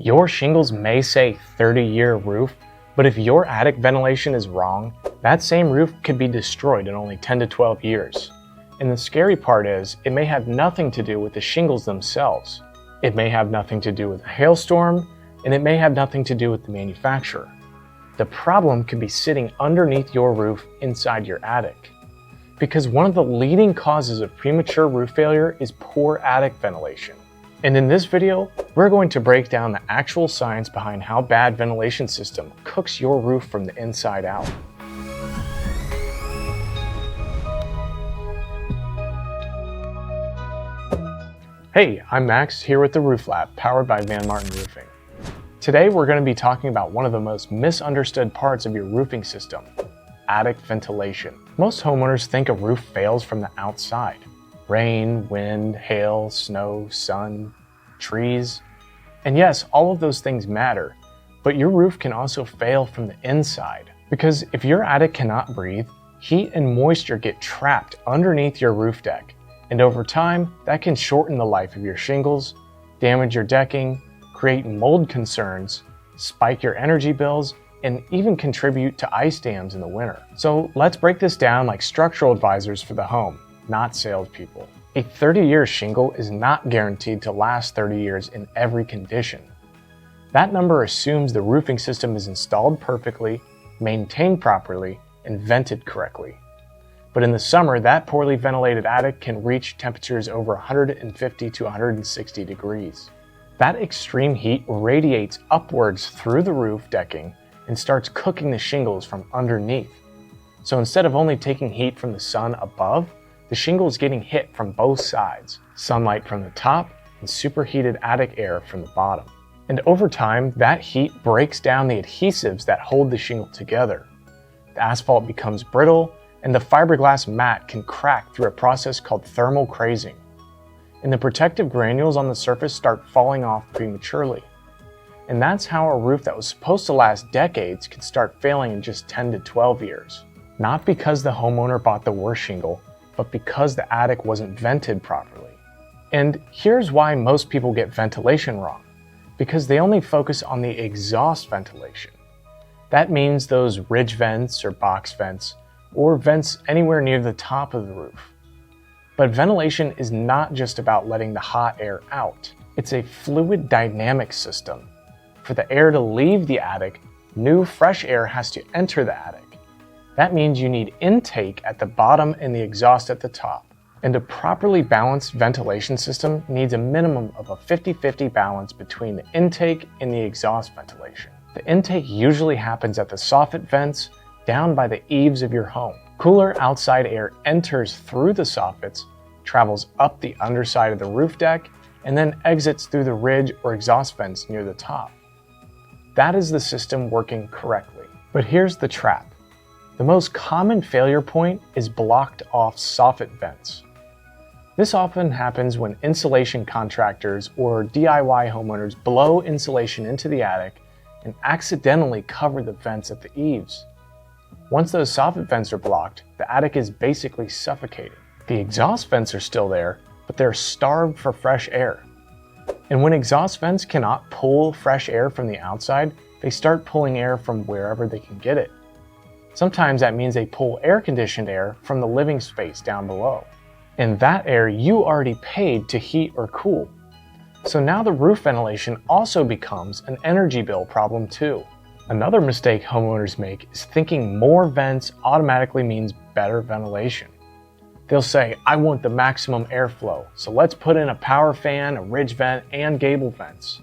Your shingles may say 30-year roof, but if your attic ventilation is wrong, that same roof could be destroyed in only 10 to 12 years. And the scary part is, it may have nothing to do with the shingles themselves. It may have nothing to do with a hailstorm, and it may have nothing to do with the manufacturer. The problem could be sitting underneath your roof inside your attic. Because one of the leading causes of premature roof failure is poor attic ventilation. And in this video, we're going to break down the actual science behind how bad ventilation system cooks your roof from the inside out. Hey, I'm Max here with the Roof Lab, powered by Van Martin Roofing. Today we're going to be talking about one of the most misunderstood parts of your roofing system, attic ventilation. Most homeowners think a roof fails from the outside. Rain, wind, hail, snow, sun, trees. And yes, all of those things matter, but your roof can also fail from the inside. Because if your attic cannot breathe, heat and moisture get trapped underneath your roof deck. And over time, that can shorten the life of your shingles, damage your decking, create mold concerns, spike your energy bills, and even contribute to ice dams in the winter. So let's break this down like structural advisors for the home, not salespeople. A 30-year shingle is not guaranteed to last 30 years in every condition. That number assumes the roofing system is installed perfectly, maintained properly, and vented correctly. But in the summer, that poorly ventilated attic can reach temperatures over 150 to 160 degrees. That extreme heat radiates upwards through the roof decking and starts cooking the shingles from underneath. So instead of only taking heat from the sun above, the shingle is getting hit from both sides, sunlight from the top and superheated attic air from the bottom. And over time, that heat breaks down the adhesives that hold the shingle together. The asphalt becomes brittle, and the fiberglass mat can crack through a process called thermal crazing. And the protective granules on the surface start falling off prematurely. And that's how a roof that was supposed to last decades can start failing in just 10 to 12 years. Not because the homeowner bought the worst shingle, but because the attic wasn't vented properly. And here's why most people get ventilation wrong. Because they only focus on the exhaust ventilation. That means those ridge vents or box vents, or vents anywhere near the top of the roof. But ventilation is not just about letting the hot air out. It's a fluid dynamic system. For the air to leave the attic, new fresh air has to enter the attic. That means you need intake at the bottom and the exhaust at the top. And a properly balanced ventilation system needs a minimum of a 50-50 balance between the intake and the exhaust ventilation. The intake usually happens at the soffit vents, down by the eaves of your home. Cooler outside air enters through the soffits, travels up the underside of the roof deck, and then exits through the ridge or exhaust vents near the top. That is the system working correctly. But here's the trap. The most common failure point is blocked off soffit vents. This often happens when insulation contractors or DIY homeowners blow insulation into the attic and accidentally cover the vents at the eaves. Once those soffit vents are blocked, the attic is basically suffocating. The exhaust vents are still there, but they're starved for fresh air. And when exhaust vents cannot pull fresh air from the outside, they start pulling air from wherever they can get it. Sometimes that means they pull air-conditioned air from the living space down below. And that air you already paid to heat or cool. So now the roof ventilation also becomes an energy bill problem too. Another mistake homeowners make is thinking more vents automatically means better ventilation. They'll say, I want the maximum airflow, so let's put in a power fan, a ridge vent, and gable vents.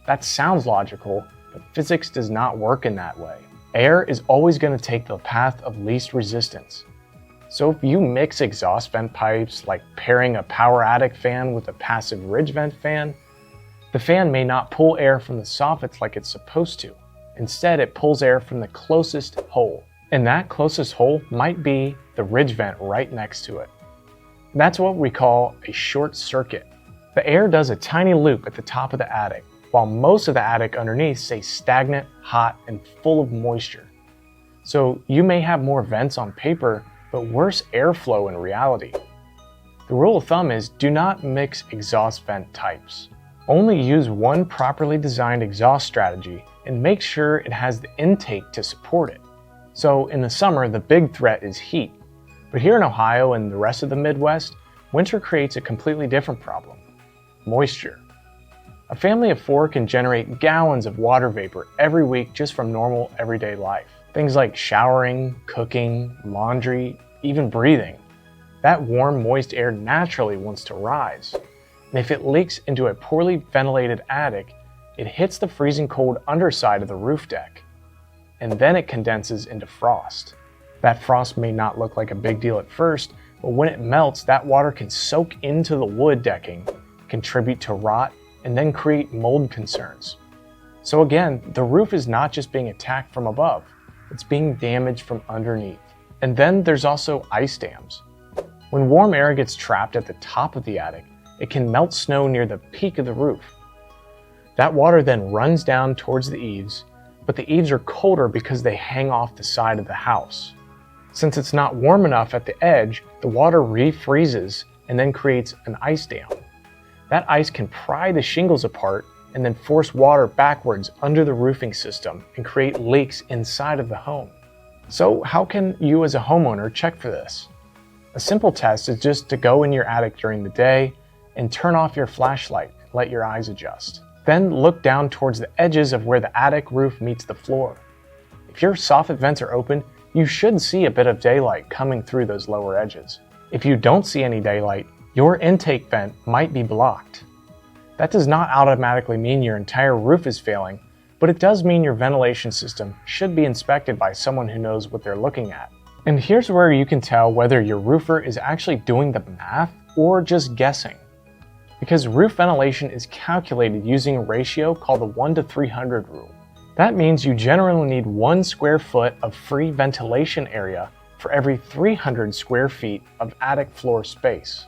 That sounds logical, but physics does not work in that way. Air is always going to take the path of least resistance. So if you mix exhaust vent pipes, like pairing a power attic fan with a passive ridge vent fan, the fan may not pull air from the soffits like it's supposed to. Instead, it pulls air from the closest hole. And that closest hole might be the ridge vent right next to it. That's what we call a short circuit. The air does a tiny loop at the top of the attic, while most of the attic underneath stays stagnant, hot, and full of moisture. So you may have more vents on paper, but worse airflow in reality. The rule of thumb is do not mix exhaust vent types. Only use one properly designed exhaust strategy and make sure it has the intake to support it. So in the summer, the big threat is heat. But here in Ohio and the rest of the Midwest, winter creates a completely different problem: moisture. A family of 4 can generate gallons of water vapor every week just from normal everyday life. Things like showering, cooking, laundry, even breathing. That warm, moist air naturally wants to rise. And if it leaks into a poorly ventilated attic, it hits the freezing cold underside of the roof deck. And then it condenses into frost. That frost may not look like a big deal at first, but when it melts, that water can soak into the wood decking, contribute to rot, and then create mold concerns. So again, the roof is not just being attacked from above, it's being damaged from underneath. And then there's also ice dams. When warm air gets trapped at the top of the attic, it can melt snow near the peak of the roof. That water then runs down towards the eaves, but the eaves are colder because they hang off the side of the house. Since it's not warm enough at the edge, the water refreezes and then creates an ice dam. That ice can pry the shingles apart and then force water backwards under the roofing system and create leaks inside of the home. So how can you as a homeowner check for this? A simple test is just to go in your attic during the day and turn off your flashlight and let your eyes adjust. Then look down towards the edges of where the attic roof meets the floor. If your soffit vents are open, you should see a bit of daylight coming through those lower edges. If you don't see any daylight, your intake vent might be blocked. That does not automatically mean your entire roof is failing, but it does mean your ventilation system should be inspected by someone who knows what they're looking at. And here's where you can tell whether your roofer is actually doing the math or just guessing. Because roof ventilation is calculated using a ratio called the 1:300 rule. That means you generally need 1 square foot of free ventilation area for every 300 square feet of attic floor space.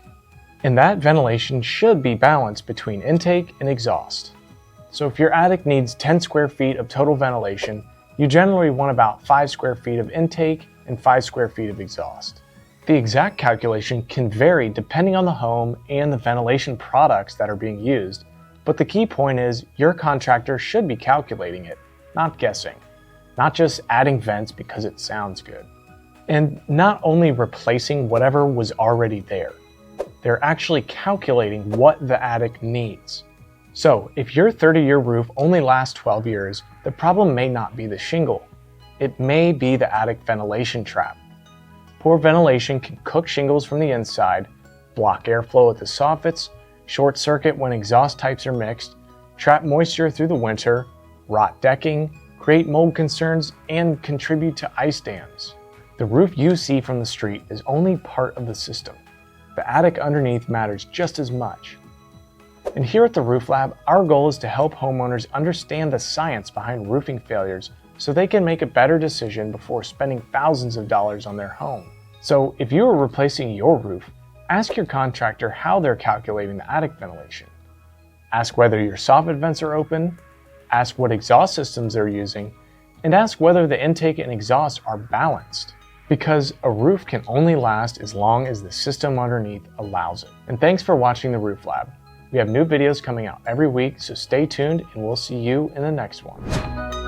And that ventilation should be balanced between intake and exhaust. So if your attic needs 10 square feet of total ventilation, you generally want about 5 square feet of intake and 5 square feet of exhaust. The exact calculation can vary depending on the home and the ventilation products that are being used, but the key point is your contractor should be calculating it, not guessing, not just adding vents because it sounds good. And not only replacing whatever was already there, they're actually calculating what the attic needs. So if your 30-year roof only lasts 12 years, the problem may not be the shingle. It may be the attic ventilation trap. Poor ventilation can cook shingles from the inside, block airflow at the soffits, short circuit when exhaust types are mixed, trap moisture through the winter, rot decking, create mold concerns, and contribute to ice dams. The roof you see from the street is only part of the system. The attic underneath matters just as much. And here at the Roof Lab, our goal is to help homeowners understand the science behind roofing failures so they can make a better decision before spending thousands of dollars on their home. So if you are replacing your roof, ask your contractor how they're calculating the attic ventilation. Ask whether your soffit vents are open, ask what exhaust systems they're using, and ask whether the intake and exhaust are balanced. Because a roof can only last as long as the system underneath allows it. And thanks for watching the Roof Lab. We have new videos coming out every week, so stay tuned and we'll see you in the next one.